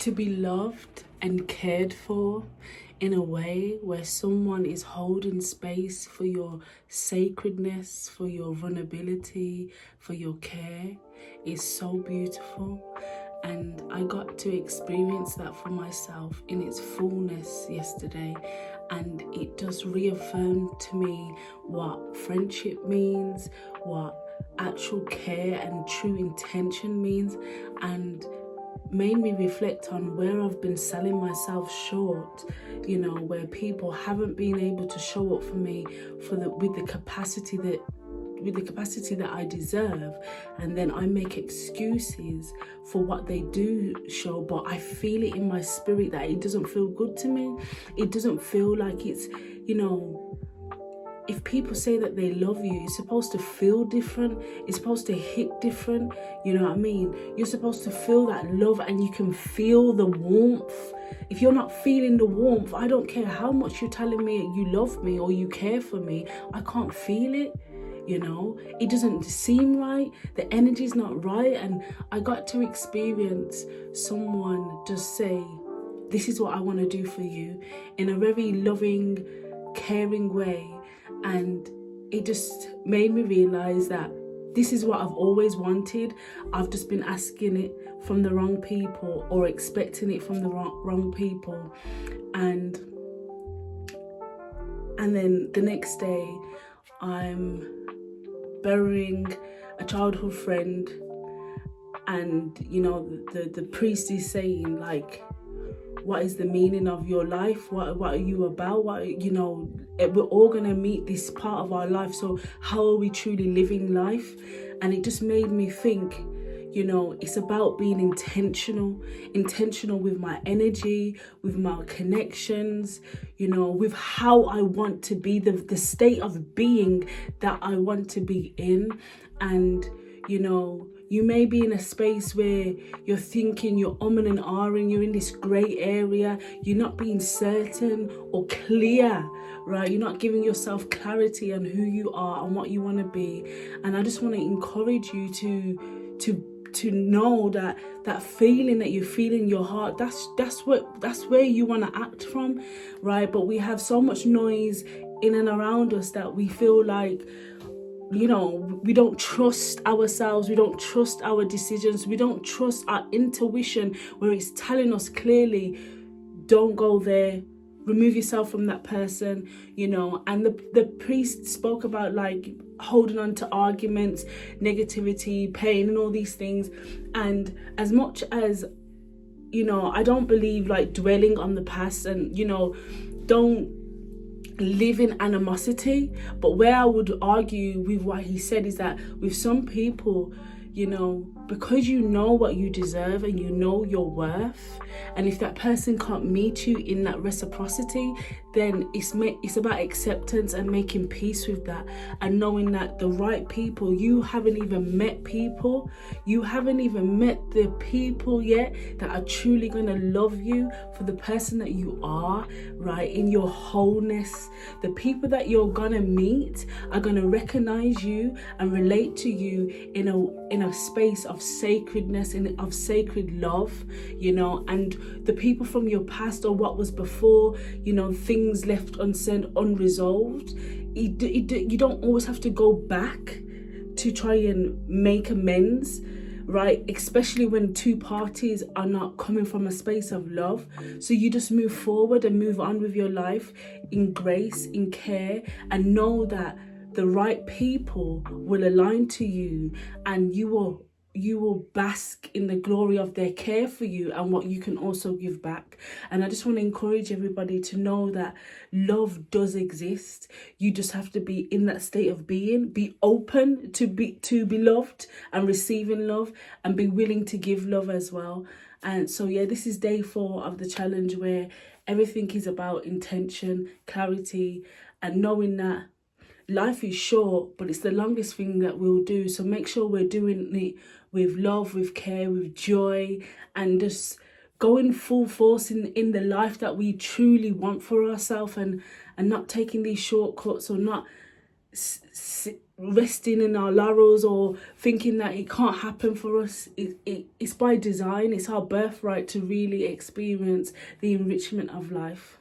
to be loved and cared for in a way where someone is holding space for your sacredness, for your vulnerability, for your care is so beautiful. And I got to experience that for myself in its fullness yesterday. And it just reaffirmed to me what friendship means, what actual care and true intention means, and made me reflect on where I've been selling myself short, where people haven't been able to show up for me with the capacity that I deserve, and then I make excuses for what they do show, but I feel it in my spirit that it doesn't feel good to me. It doesn't feel like it's, if people say that they love you, it's supposed to feel different. It's supposed to hit different. You know what I mean? You're supposed to feel that love, and you can feel the warmth. If you're not feeling the warmth, I don't care how much you're telling me you love me or you care for me, I can't feel it. It doesn't seem right. The energy's not right. And I got to experience someone just say, this is what I want to do for you, in a very loving, caring way. And it just made me realize that this is what I've always wanted. I've just been asking it from the wrong people, or expecting it from the wrong people. And then the next day, I'm burying a childhood friend, and the priest is saying, like, what is the meaning of your life? What are you about? We're all gonna meet this part of our life, so how are we truly living life? And it just made me think, it's about being intentional with my energy, with my connections, with how I want to be, the state of being that I want to be in. And you may be in a space where you're thinking, you're umming and ahhing, you're in this grey area, you're not being certain or clear, right? You're not giving yourself clarity on who you are and what you want to be. And I just want to encourage you to know that feeling that you feel in your heart, that's where you want to act from, right? But we have so much noise in and around us that we feel like, we don't trust ourselves, we don't trust our decisions, we don't trust our intuition, where it's telling us clearly, don't go there, remove yourself from that person, and the priest spoke about, like, holding on to arguments, negativity, pain, and all these things. And as much as, I don't believe, like, dwelling on the past, and, don't live in animosity. But where I would argue with what he said is that with some people, because you know what you deserve and you know your worth, and if that person can't meet you in that reciprocity, then it's about acceptance and making peace with that, and knowing that the right people, you haven't even met the people yet that are truly going to love you for the person that you are, right, in your wholeness. The people that you're going to meet are going to recognize you and relate to you in a space of sacredness and of sacred love, and the people from your past or what was before, things left unsaid, unresolved, you don't always have to go back to try and make amends, right? Especially when two parties are not coming from a space of love. So you just move forward and move on with your life in grace, in care, and know that the right people will align to you, and you will bask in the glory of their care for you and what you can also give back. And I just want to encourage everybody to know that love does exist. You just have to be in that state of being, be open to be loved and receiving love, and be willing to give love as well. And so this is day 4 of the challenge, where everything is about intention, clarity, and knowing that life is short, but it's the longest thing that we'll do. So make sure we're doing it with love, with care, with joy, and just going full force in the life that we truly want for ourselves, and not taking these shortcuts, or not resting in our laurels or thinking that it can't happen for us. It's by design. It's our birthright to really experience the enrichment of life.